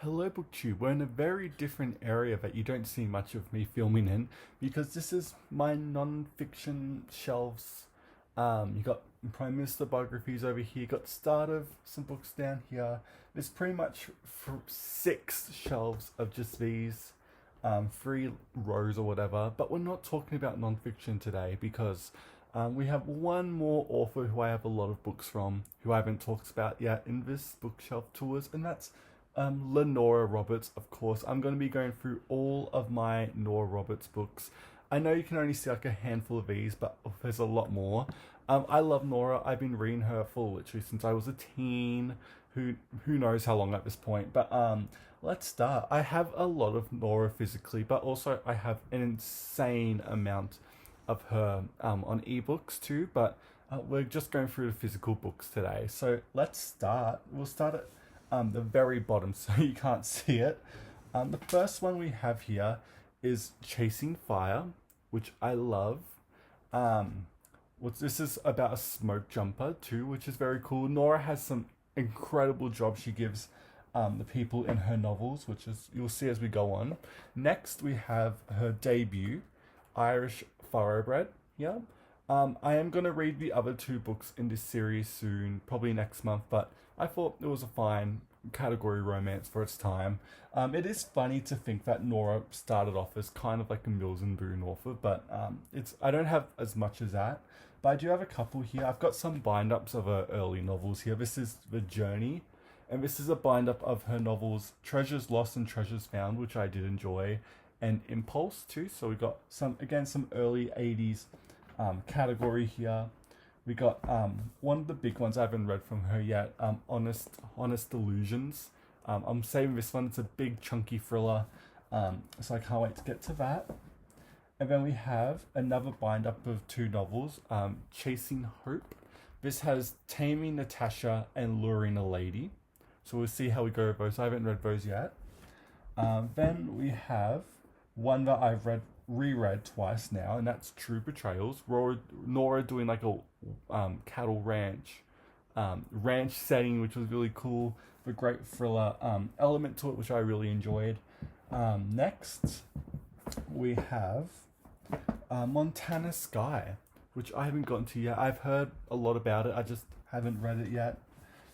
Hello, BookTube. We're in a very different area that you don't see much of me filming in because this is my non-fiction shelves. You got Prime Minister biographies over here, you got start of some books down here. There's pretty much six shelves of just these three rows or whatever, but we're not talking about non-fiction today because we have one more author who I have a lot of books from who I haven't talked about yet in this bookshelf tours, and that's Nora Roberts, of course. I'm going to be going through all of my Nora Roberts books. I know you can only see like a handful of these, but there's a lot more. I love Nora. I've been reading her for literally since I was a teen. Who knows how long at this point? But let's start. I have a lot of Nora physically, but also I have an insane amount of her on ebooks too. But we're just going through the physical books today. So let's start. We'll start at the very bottom so you can't see it. The first one we have here is Chasing Fire, which I love. This is about a smoke jumper too, which is very cool. Nora has some incredible jobs she gives the people in her novels, which is you'll see as we go on. Next we have her debut, Irish Thoroughbred. Yeah. I am going to read the other two books in this series soon, probably next month, but I thought it was a fine category romance for its time. It is funny to think that Nora started off as kind of like a Mills and Boon author, but I don't have as much as that. But I do have a couple here. I've got some bind-ups of her early novels here. This is The Journey, and this is a bind-up of her novels Treasures Lost and Treasures Found, which I did enjoy, and Impulse too. So we got some early 80s category here. We got one of the big ones I haven't read from her yet, Honest Illusions. I'm saving this one. It's a big chunky thriller, so I can't wait to get to that. And then we have another bind up of two novels, Chasing Hope. This has Taming Natasha and Luring a Lady. So we'll see how we go with those. I haven't read those yet. Then we have one that I've reread twice now, and that's True Betrayals. Nora doing like a cattle ranch setting, which was really cool. The great thriller element to it, which I really enjoyed. Next, we have Montana Sky, which I haven't gotten to yet. I've heard a lot about it. I just haven't read it yet.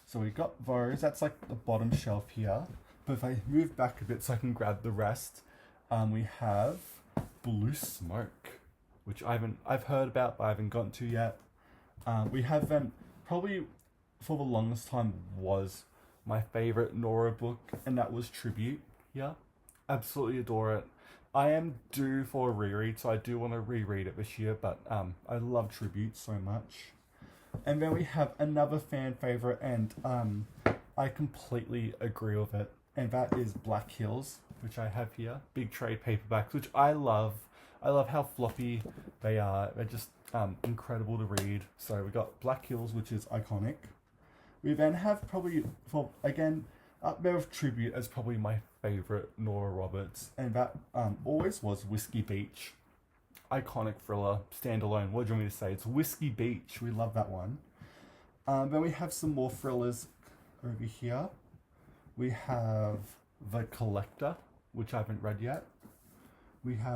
So we got those. That's like the bottom shelf here. But if I move back a bit so I can grab the rest, we have Blue Smoke, which I've heard about but I haven't gotten to yet. We have them probably for the longest time was my favorite Nora book, and that was Tribute. Yeah, absolutely adore it. I am due for a reread, so I do want to reread it this year, but I love Tribute so much. And then we have another fan favorite, and I completely agree with it, and that is Black Hills, which I have here. Big trade paperbacks, which I love. I love how floppy they are. They're just incredible to read. So we got Black Hills, which is iconic. We then have probably, up there with Tribute as probably my favorite Nora Roberts, and that always was Whiskey Beach. Iconic thriller, standalone. What do you want me to say? It's Whiskey Beach. We love that one. Then we have some more thrillers over here. We have The Collector, which I haven't read yet.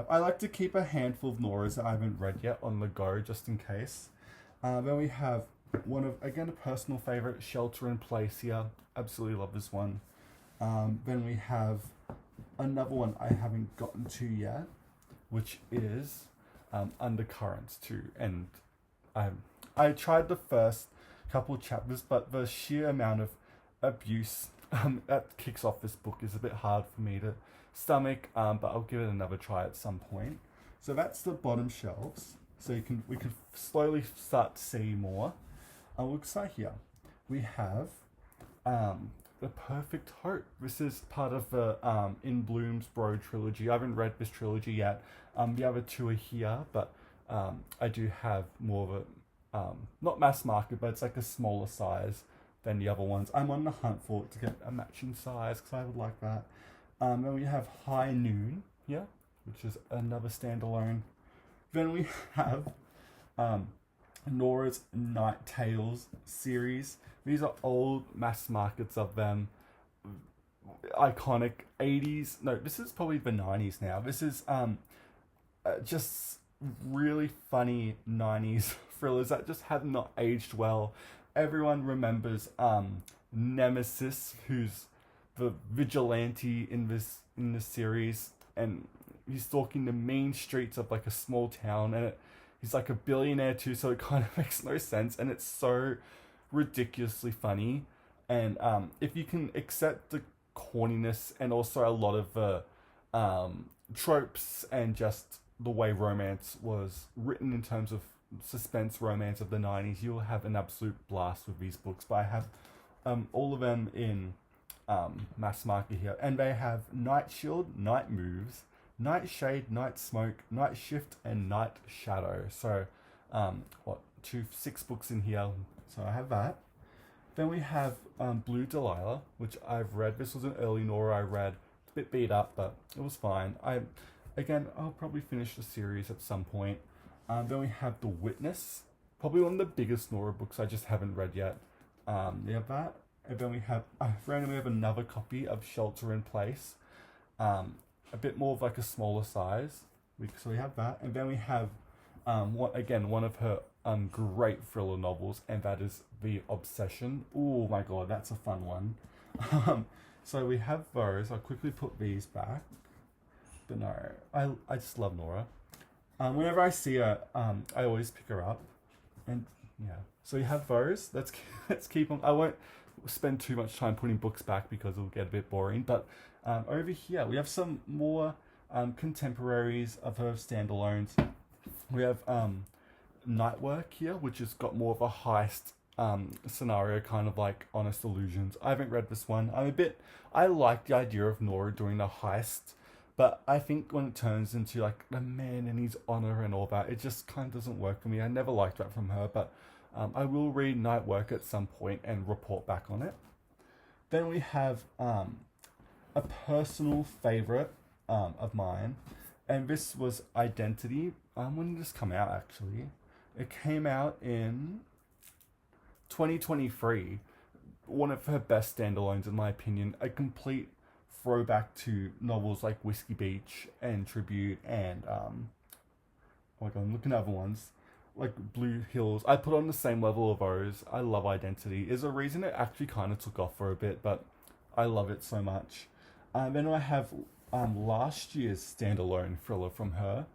I like to keep a handful of Noras that I haven't read yet on the go, just in case. Then we have one of, again, a personal favorite, Shelter in Place here. Absolutely love this one. Then we have another one I haven't gotten to yet, which is Undercurrents too. And I tried the first couple chapters, but the sheer amount of abuse that kicks off this book is a bit hard for me to stomach, but I'll give it another try at some point. So that's the bottom shelves. So we can slowly start to see more. We'll start here. We have The Perfect Hope. This is part of the In Bloom's Bro trilogy. I haven't read this trilogy yet. The other two are here, but I do have more of a not mass market, but it's like a smaller size than the other ones. I'm on the hunt for it to get a matching size because I would like that. Then we have High Noon, yeah, which is another standalone. Then we have Nora's Night Tales series. These are old mass markets of them. iconic 80s. No, this is probably the 90s now. This is just really funny 90s thrillers that just have not aged well. Everyone remembers Nemesis, who's the vigilante in this series, and he's stalking the main streets of like a small town, and he's like a billionaire too, so it kind of makes no sense, and it's so ridiculously funny. And if you can accept the corniness and also a lot of the tropes and just the way romance was written in terms of suspense romance of the 90s, you'll have an absolute blast with these books. But I have all of them in mass market here, and they have Night Shield, Night Moves, Night Shade, Night Smoke, Night Shift, and Night Shadow. So, 6 books in here. So I have that. Then we have Blue Delilah, which I've read. This was an early Nora I read. It's a bit beat up, but it was fine. I'll probably finish the series at some point. Then we have The Witness, probably one of the biggest Nora books I just haven't read yet. We have that. And then we have another copy of Shelter in Place. A bit more of like a smaller size. So we have that. And then we have one of her great thriller novels, and that is The Obsession. Oh my god, that's a fun one. So we have those. I'll quickly put these back. But no, I just love Nora. Whenever I see her, I always pick her up. And yeah, so we have those. Let's keep them. I won't spend too much time putting books back because it'll get a bit boring. But over here, we have some more contemporaries of her standalones. We have Nightwork here, which has got more of a heist scenario, kind of like Honest Illusions. I haven't read this one. I like the idea of Nora doing a heist, but I think when it turns into like the man and his honor and all that, it just kind of doesn't work for me. I never liked that from her, but I will read Nightwork at some point and report back on it. Then we have a personal favorite of mine, and this was Identity. When did this come out, actually? It came out in 2023. One of her best standalones, in my opinion. A complete throwback to novels like Whiskey Beach and Tribute and oh my god, I'm looking at other ones like Blue Hills. I put on the same level of those. I love Identity. Is a reason it actually kind of took off for a bit, but I love it so much. Then I have last year's standalone thriller from her,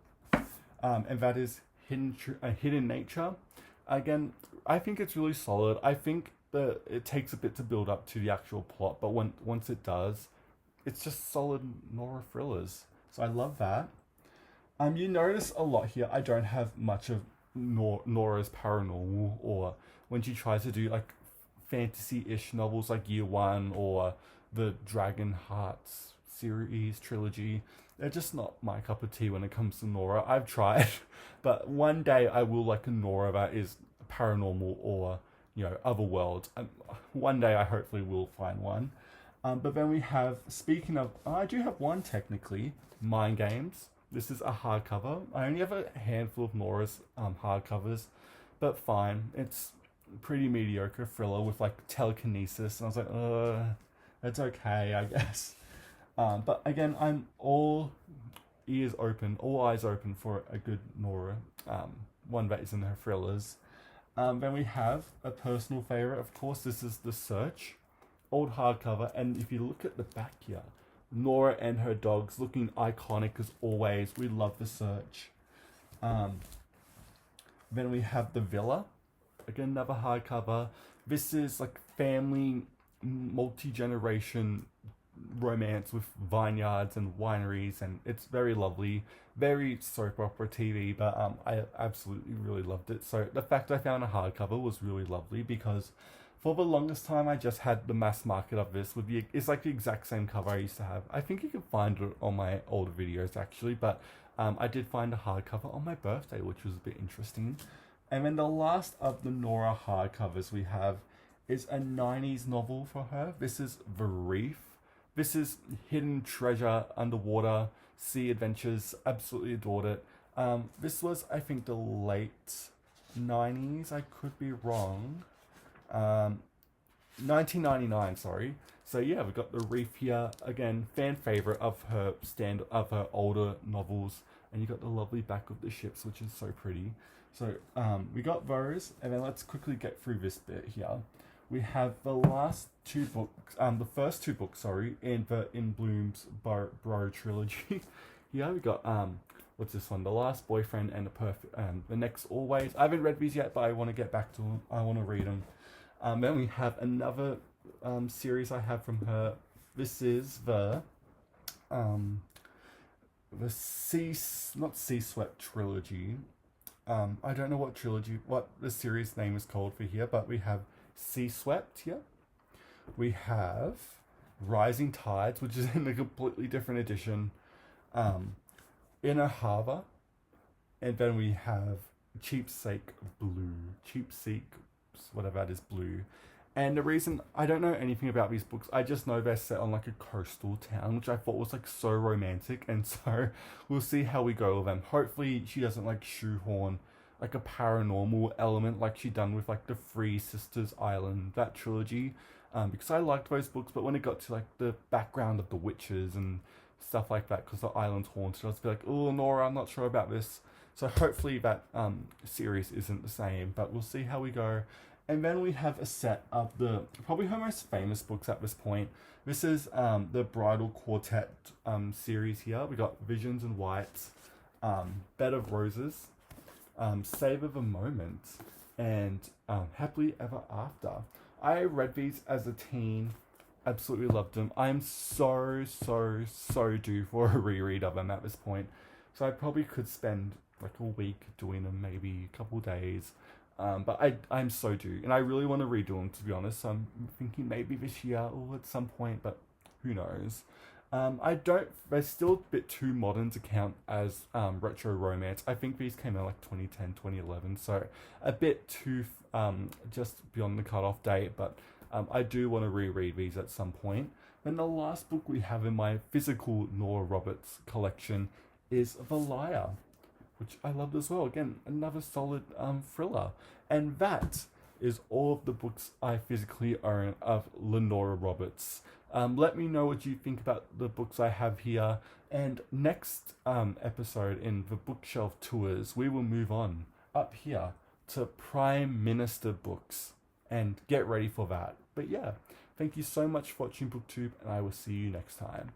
and that is Hidden Nature. Again, I think it's really solid. I think that it takes a bit to build up to the actual plot, but once it does, it's just solid Nora thrillers. So I love that. You notice a lot here, I don't have much of Nora's paranormal, or when she tries to do like fantasy-ish novels like Year One or the Dragon Hearts series trilogy. They're just not my cup of tea when it comes to Nora. I've tried, but one day I will like a Nora that is paranormal or, otherworld. One day I hopefully will find one. But then we have, speaking of, I do have one technically, Mind Games. This is a hardcover. I only have a handful of Nora's hardcovers, but fine. It's pretty mediocre thriller with like telekinesis, and I was like, it's okay, I guess. But again, I'm all eyes open for a good Nora, one that is in her thrillers. Then we have a personal favorite, of course. This is The Search, old hardcover, and if you look at the back here, Nora and her dogs looking iconic as always. We love The Search. Then we have The Villa, again another hardcover. This is like family, multi-generation romance with vineyards and wineries, and it's very lovely, very soap opera TV, but I absolutely really loved it. So the fact I found a hardcover was really lovely, because for the longest time I just had the mass market of this with it's like the exact same cover I used to have. I think you can find it on my older videos actually, but I did find a hardcover on my birthday, which was a bit interesting. And then the last of the Nora hardcovers we have is a 90s novel for her. This is The Reef. This is hidden treasure, underwater, sea adventures. Absolutely adored it. This was, I think, the late 90s. I could be wrong. 1999, sorry. So yeah, we've got the Reef here again, fan favorite of her older novels, and you got the lovely back of the ships, which is so pretty. So we got those, and then let's quickly get through this bit here. We have the last two books, the first two books, sorry, in the In Bloom's Bro trilogy. Here we got what's this one? The Last Boyfriend and the Next Always. I haven't read these yet, but I want to get back to them. I want to read them. Then we have another series I have from her. This is the not Sea Swept trilogy. I don't know what the series name is called for here, but we have Sea Swept here. We have Rising Tides, which is in a completely different edition. Inner Harbor, and then we have Cheapsake Blue, whatever that is, blue. And the reason I don't know anything about these books, I just know they're set on like a coastal town, which I thought was like so romantic, and so we'll see how we go with them. Hopefully she doesn't like shoehorn like a paranormal element like she done with like the Three Sisters Island, that trilogy, because I liked those books, but when it got to like the background of the witches and stuff like that, because the island's haunted, I was like, oh Nora, I'm not sure about this. So hopefully that series isn't the same, but we'll see how we go. And then we have a set of the probably her most famous books at this point. This is the Bridal Quartet series here. We got Visions and Whites, Bed of Roses, Savor the Moment, and Happily Ever After. I read these as a teen, absolutely loved them. I'm so due for a reread of them at this point. So I probably could spend like a week doing them, maybe a couple days. But I'm so due, and I really want to redo them, to be honest. So I'm thinking maybe this year or at some point, but who knows. They're still a bit too modern to count as retro romance. I think these came out like 2010, 2011, so a bit too just beyond the cutoff date, but I do want to reread these at some point. Then the last book we have in my physical Nora Roberts collection is The Liar, which I loved as well. Again, another solid thriller. And that is all of the books I physically own of Lenora Roberts. Let me know what you think about the books I have here. And next episode in the bookshelf tours, we will move on up here to Prime Minister books and get ready for that. But yeah, thank you so much for watching BookTube, and I will see you next time.